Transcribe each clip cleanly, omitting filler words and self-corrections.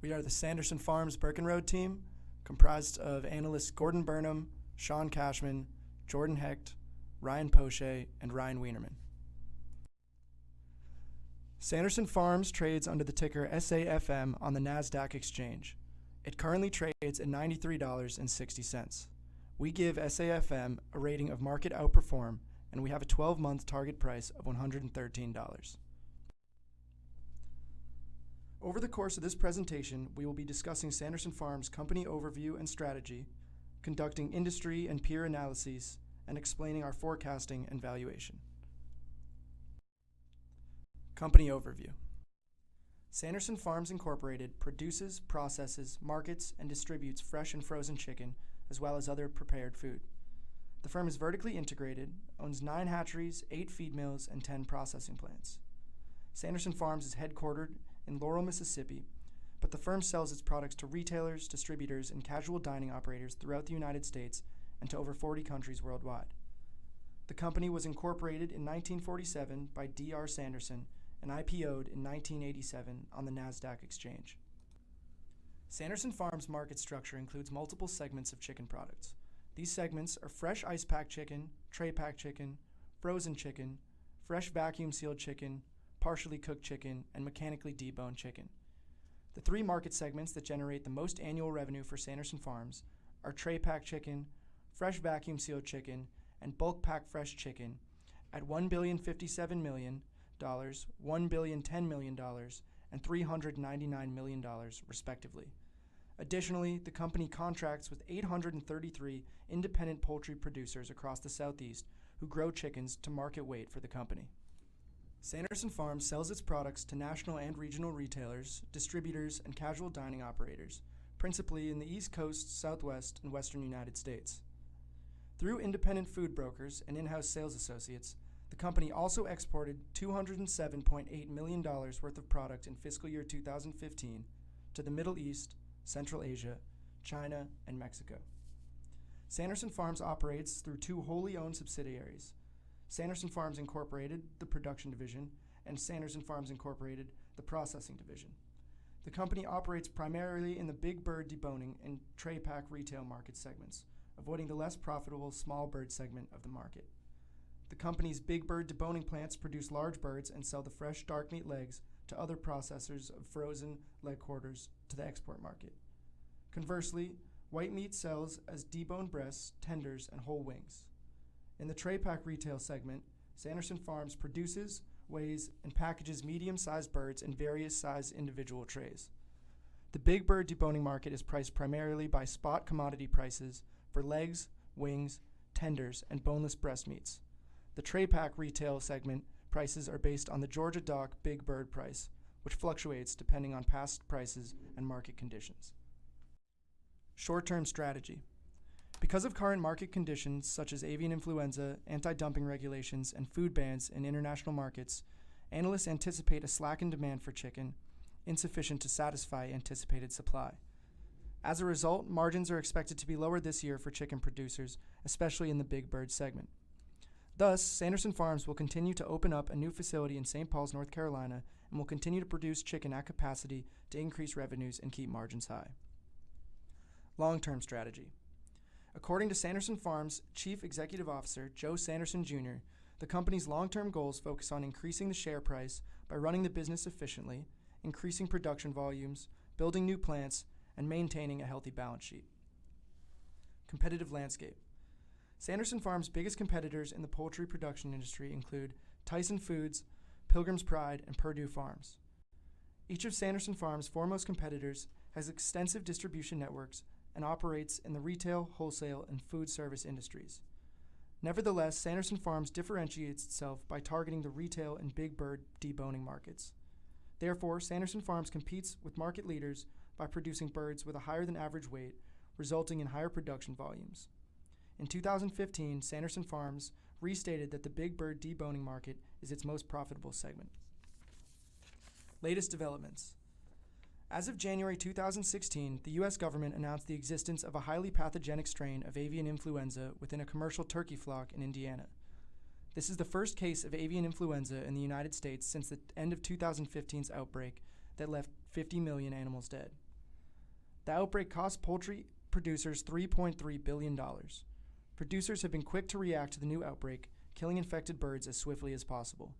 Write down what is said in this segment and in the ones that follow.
We are the Sanderson Farms Birkenroad team, comprised of analysts Gordon Burnham, Sean Cashman, Jordan Hecht, Ryan Poche, and Ryan Wienerman. Sanderson Farms trades under the ticker SAFM on the NASDAQ exchange. It currently trades at $93.60. We give SAFM a rating of market outperform, and we have a 12-month target price of $113. Over the course of this presentation, we will be discussing Sanderson Farms' company overview and strategy, conducting industry and peer analyses, and explaining our forecasting and valuation. Company overview. Sanderson Farms Incorporated produces, processes, markets, and distributes fresh and frozen chicken, as well as other prepared food. The firm is vertically integrated, owns 9 hatcheries, 8 feed mills, and 10 processing plants. Sanderson Farms is headquartered in Laurel, Mississippi, but the firm sells its products to retailers, distributors, and casual dining operators throughout the United States and to over 40 countries worldwide. The company was incorporated in 1947 by D.R. Sanderson and IPO'd in 1987 on the NASDAQ exchange. Sanderson Farms' market structure includes multiple segments of chicken products. These segments are fresh ice-packed chicken, tray-packed chicken, frozen chicken, fresh vacuum-sealed chicken, partially cooked chicken, and mechanically deboned chicken. The 3 market segments that generate the most annual revenue for Sanderson Farms are tray-packed chicken, fresh vacuum-sealed chicken, and bulk-packed fresh chicken at $1,057,000,000, $1,010,000,000, and $399 million, respectively. Additionally, the company contracts with 833 independent poultry producers across the Southeast who grow chickens to market weight for the company. Sanderson Farms sells its products to national and regional retailers, distributors, and casual dining operators, principally in the East Coast, Southwest, and Western United States. Through independent food brokers and in-house sales associates, the company also exported $207.8 million worth of product in fiscal year 2015 to the Middle East, Central Asia, China, and Mexico. Sanderson Farms operates through 2 wholly owned subsidiaries, Sanderson Farms Incorporated, the production division, and Sanderson Farms Incorporated, the processing division. The company operates primarily in the big bird deboning and tray pack retail market segments, avoiding the less profitable small bird segment of the market. The company's big bird deboning plants produce large birds and sell the fresh dark meat legs to other processors of frozen leg quarters to the export market. Conversely, white meat sells as deboned breasts, tenders, and whole wings. In the tray pack retail segment, Sanderson Farms produces, weighs, and packages medium-sized birds in various size individual trays. The big bird deboning market is priced primarily by spot commodity prices for legs, wings, tenders, and boneless breast meats. The tray pack retail segment prices are based on the Georgia Dock big bird price, which fluctuates depending on past prices and market conditions. Short-term strategy. Because of current market conditions such as avian influenza, anti-dumping regulations, and food bans in international markets, analysts anticipate a slackened demand for chicken, insufficient to satisfy anticipated supply. As a result, margins are expected to be lower this year for chicken producers, especially in the big bird segment. Thus, Sanderson Farms will continue to open up a new facility in St. Paul's, North Carolina, and will continue to produce chicken at capacity to increase revenues and keep margins high. Long-term strategy. According to Sanderson Farms' Chief Executive Officer, Joe Sanderson Jr., the company's long-term goals focus on increasing the share price by running the business efficiently, increasing production volumes, building new plants, and maintaining a healthy balance sheet. Competitive landscape. Sanderson Farms' biggest competitors in the poultry production industry include Tyson Foods, Pilgrim's Pride, and Purdue Farms. Each of Sanderson Farms' foremost competitors has extensive distribution networks and operates in the retail, wholesale, and food service industries. Nevertheless, Sanderson Farms differentiates itself by targeting the retail and big bird deboning markets. Therefore, Sanderson Farms competes with market leaders by producing birds with a higher than average weight, resulting in higher production volumes. In 2015, Sanderson Farms restated that the big bird deboning market is its most profitable segment. Latest developments. As of January 2016, the U.S. government announced the existence of a highly pathogenic strain of avian influenza within a commercial turkey flock in Indiana. This is the first case of avian influenza in the United States since the end of 2015's outbreak that left 50 million animals dead. The outbreak cost poultry producers $3.3 billion. Producers have been quick to react to the new outbreak, killing infected birds as swiftly as possible.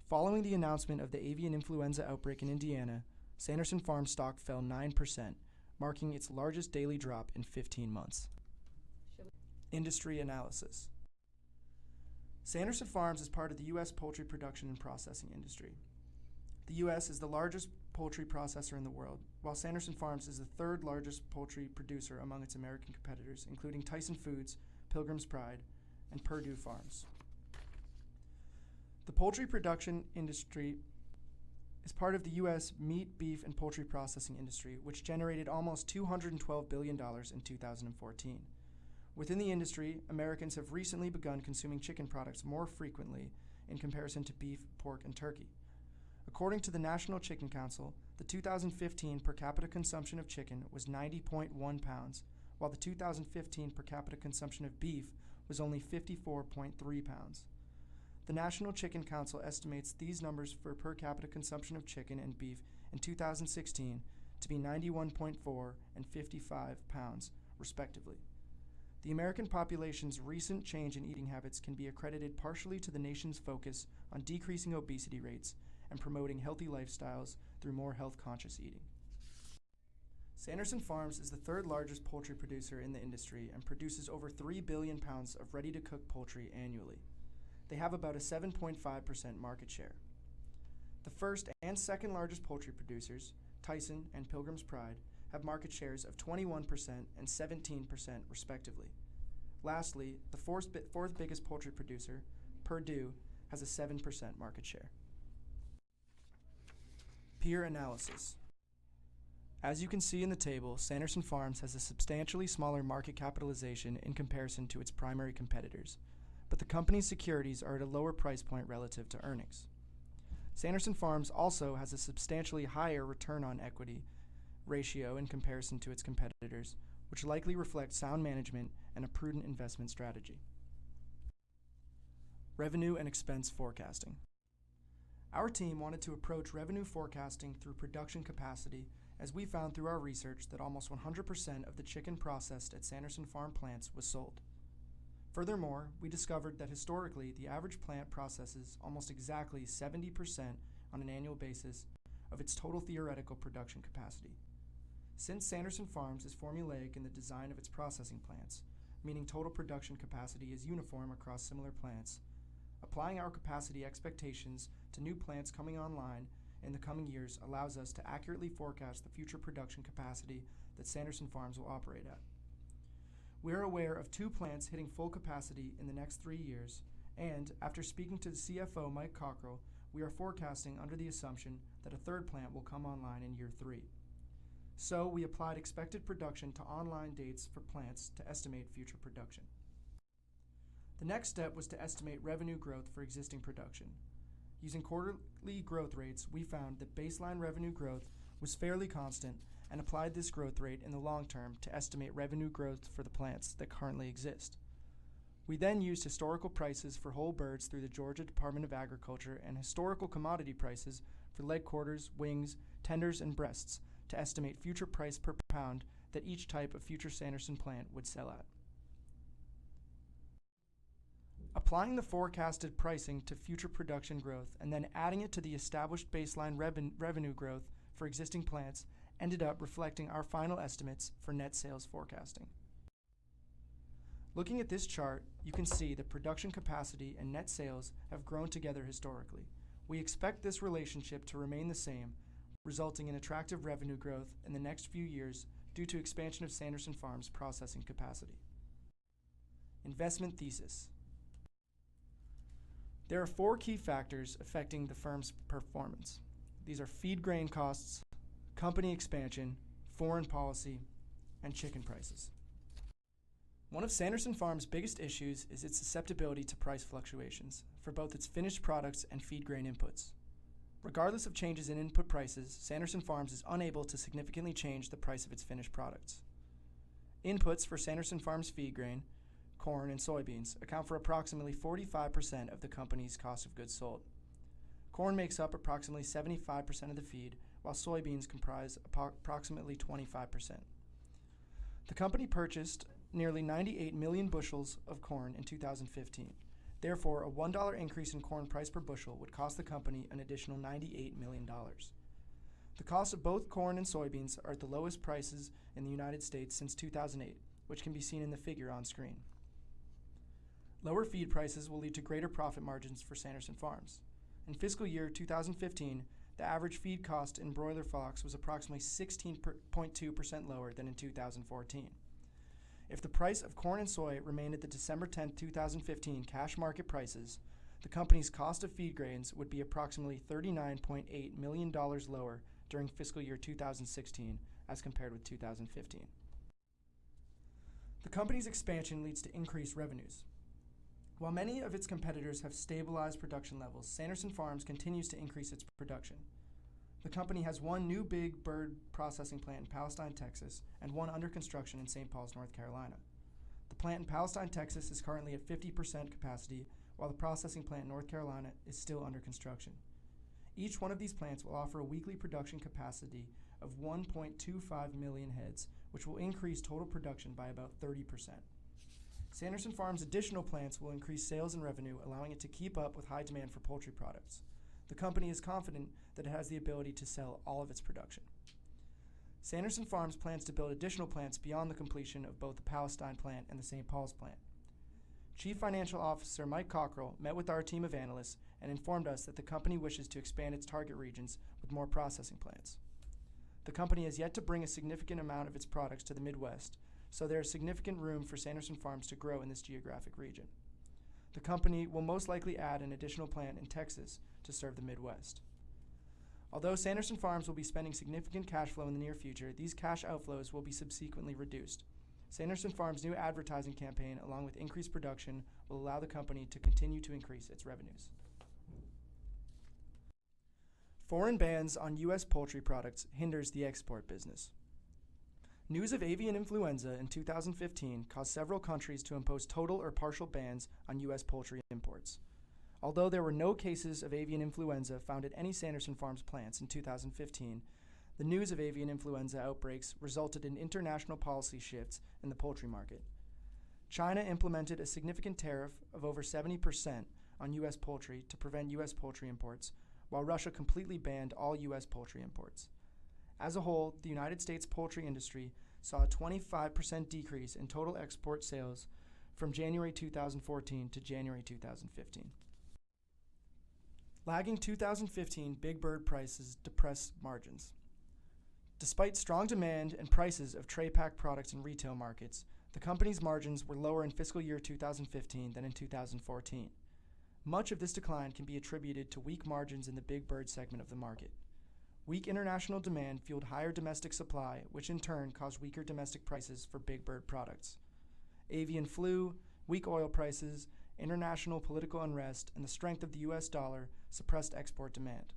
Following the announcement of the avian influenza outbreak in Indiana, Sanderson Farms stock fell 9%, marking its largest daily drop in 15 months. Industry analysis. Sanderson Farms is part of the U.S. poultry production and processing industry. The U.S. is the largest poultry processor in the world, while Sanderson Farms is the third largest poultry producer among its American competitors, including Tyson Foods, Pilgrim's Pride, and Perdue Farms. The poultry production industry is part of the U.S. meat, beef, and poultry processing industry, which generated almost $212 billion in 2014. Within the industry, Americans have recently begun consuming chicken products more frequently in comparison to beef, pork, and turkey. According to the National Chicken Council, the 2015 per capita consumption of chicken was 90.1 pounds, while the 2015 per capita consumption of beef was only 54.3 pounds. The National Chicken Council estimates these numbers for per capita consumption of chicken and beef in 2016 to be 91.4 and 55 pounds, respectively. The American population's recent change in eating habits can be accredited partially to the nation's focus on decreasing obesity rates and promoting healthy lifestyles through more health-conscious eating. Sanderson Farms is the third largest poultry producer in the industry and produces over 3 billion pounds of ready-to-cook poultry annually. They have about a 7.5% market share. The first and second largest poultry producers, Tyson and Pilgrim's Pride, have market shares of 21% and 17% respectively. Lastly, the fourth biggest poultry producer, Perdue, has a 7% market share. Peer analysis. As you can see in the table, Sanderson Farms has a substantially smaller market capitalization in comparison to its primary competitors, but the company's securities are at a lower price point relative to earnings. Sanderson Farms also has a substantially higher return on equity ratio in comparison to its competitors, which likely reflects sound management and a prudent investment strategy. Revenue and expense forecasting. Our team wanted to approach revenue forecasting through production capacity, as we found through our research that almost 100% of the chicken processed at Sanderson Farm plants was sold. Furthermore, we discovered that historically the average plant processes almost exactly 70% on an annual basis of its total theoretical production capacity. Since Sanderson Farms is formulaic in the design of its processing plants, meaning total production capacity is uniform across similar plants, applying our capacity expectations to new plants coming online in the coming years allows us to accurately forecast the future production capacity that Sanderson Farms will operate at. We are aware of 2 plants hitting full capacity in the next 3 years, and after speaking to the CFO, Mike Cockrell, we are forecasting under the assumption that a 3rd plant will come online in year 3. So we applied expected production to online dates for plants to estimate future production. The next step was to estimate revenue growth for existing production. Using quarterly growth rates, we found that baseline revenue growth was fairly constant and applied this growth rate in the long term to estimate revenue growth for the plants that currently exist. We then used historical prices for whole birds through the Georgia Department of Agriculture and historical commodity prices for leg quarters, wings, tenders, and breasts to estimate future price per pound that each type of future Sanderson plant would sell at. Applying the forecasted pricing to future production growth and then adding it to the established baseline revenue growth for existing plants ended up reflecting our final estimates for net sales forecasting. Looking at this chart, you can see that production capacity and net sales have grown together historically. We expect this relationship to remain the same, resulting in attractive revenue growth in the next few years due to expansion of Sanderson Farms' processing capacity. Investment thesis. There are 4 key factors affecting the firm's performance. These are feed grain costs, company expansion, foreign policy, and chicken prices. One of Sanderson Farms' biggest issues is its susceptibility to price fluctuations for both its finished products and feed grain inputs. Regardless of changes in input prices, Sanderson Farms is unable to significantly change the price of its finished products. Inputs for Sanderson Farms feed grain, corn, and soybeans account for approximately 45% of the company's cost of goods sold. Corn makes up approximately 75% of the feed, while soybeans comprise approximately 25%. The company purchased nearly 98 million bushels of corn in 2015. Therefore, a $1 increase in corn price per bushel would cost the company an additional $98 million. The cost of both corn and soybeans are at the lowest prices in the United States since 2008, which can be seen in the figure on screen. Lower feed prices will lead to greater profit margins for Sanderson Farms. In fiscal year 2015, the average feed cost in broiler flocks was approximately 16.2% lower than in 2014. If the price of corn and soy remained at the December 10, 2015 cash market prices, the company's cost of feed grains would be approximately $39.8 million lower during fiscal year 2016 as compared with 2015. The company's expansion leads to increased revenues. While many of its competitors have stabilized production levels, Sanderson Farms continues to increase its production. The company has one new big bird processing plant in Palestine, Texas, and one under construction in St. Paul's, North Carolina. The plant in Palestine, Texas is currently at 50% capacity, while the processing plant in North Carolina is still under construction. Each one of these plants will offer a weekly production capacity of 1.25 million heads, which will increase total production by about 30%. Sanderson Farms' additional plants will increase sales and revenue, allowing it to keep up with high demand for poultry products. The company is confident that it has the ability to sell all of its production. Sanderson Farms plans to build additional plants beyond the completion of both the Palestine plant and the St. Paul's plant. Chief Financial Officer Mike Cockrell met with our team of analysts and informed us that the company wishes to expand its target regions with more processing plants. The company has yet to bring a significant amount of its products to the Midwest, so there is significant room for Sanderson Farms to grow in this geographic region. The company will most likely add an additional plant in Texas to serve the Midwest. Although Sanderson Farms will be spending significant cash flow in the near future, these cash outflows will be subsequently reduced. Sanderson Farms' new advertising campaign, along with increased production, will allow the company to continue to increase its revenues. Foreign bans on U.S. poultry products hinders the export business. News of avian influenza in 2015 caused several countries to impose total or partial bans on U.S. poultry imports. Although there were no cases of avian influenza found at any Sanderson Farms plants in 2015, the news of avian influenza outbreaks resulted in international policy shifts in the poultry market. China implemented a significant tariff of over 70% on U.S. poultry to prevent U.S. poultry imports, while Russia completely banned all U.S. poultry imports. As a whole, the United States poultry industry saw a 25% decrease in total export sales from January 2014 to January 2015. Lagging 2015 big bird prices depressed margins. Despite strong demand and prices of tray pack products in retail markets, the company's margins were lower in fiscal year 2015 than in 2014. Much of this decline can be attributed to weak margins in the big bird segment of the market. Weak international demand fueled higher domestic supply, which in turn caused weaker domestic prices for big bird products. Avian flu, weak oil prices, international political unrest, and the strength of the U.S. dollar suppressed export demand.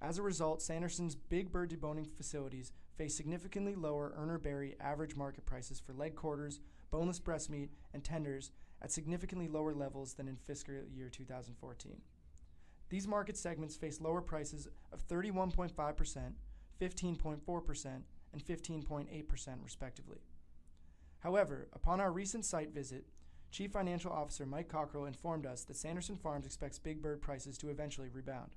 As a result, Sanderson's big bird deboning facilities face significantly lower Urner-Barry average market prices for leg quarters, boneless breast meat, and tenders at significantly lower levels than in fiscal year 2014. These market segments face lower prices of 31.5%, 15.4%, and 15.8% respectively. However, upon our recent site visit, Chief Financial Officer Mike Cockrell informed us that Sanderson Farms expects big bird prices to eventually rebound.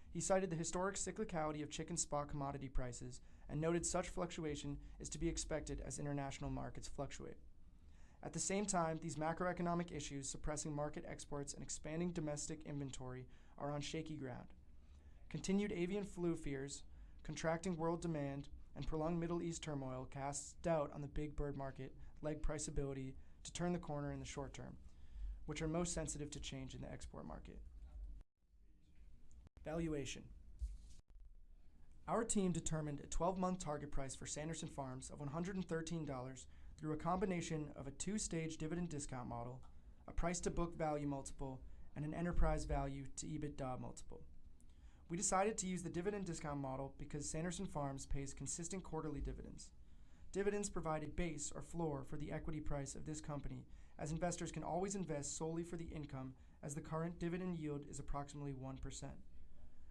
He cited the historic cyclicality of chicken spot commodity prices and noted such fluctuation is to be expected as international markets fluctuate. At the same time, these macroeconomic issues suppressing market exports and expanding domestic inventory are on shaky ground. Continued avian flu fears, contracting world demand, and prolonged Middle East turmoil casts doubt on the big bird market leg price ability to turn the corner in the short term, which are most sensitive to change in the export market. Valuation. Our team determined a 12-month target price for Sanderson Farms of $113 through a combination of a two-stage dividend discount model, a price-to-book value multiple, and an enterprise value to EBITDA multiple. We decided to use the dividend discount model because Sanderson Farms pays consistent quarterly dividends. Dividends provide a base or floor for the equity price of this company, as investors can always invest solely for the income, as the current dividend yield is approximately 1%.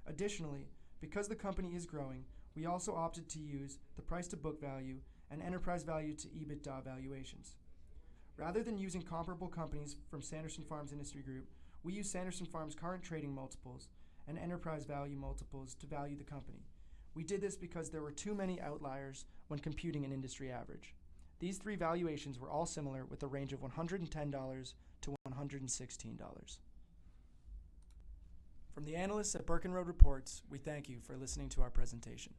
Additionally, Because the company is growing, we also opted to use the price to book value and enterprise value to EBITDA valuations. Rather than using comparable companies from Sanderson Farms Industry Group, we use Sanderson Farms' current trading multiples and enterprise value multiples to value the company. We did this because there were too many outliers when computing an industry average. These three valuations were all similar with a range of $110 to $116. From the analysts at Burkenroad Reports, we thank you for listening to our presentation.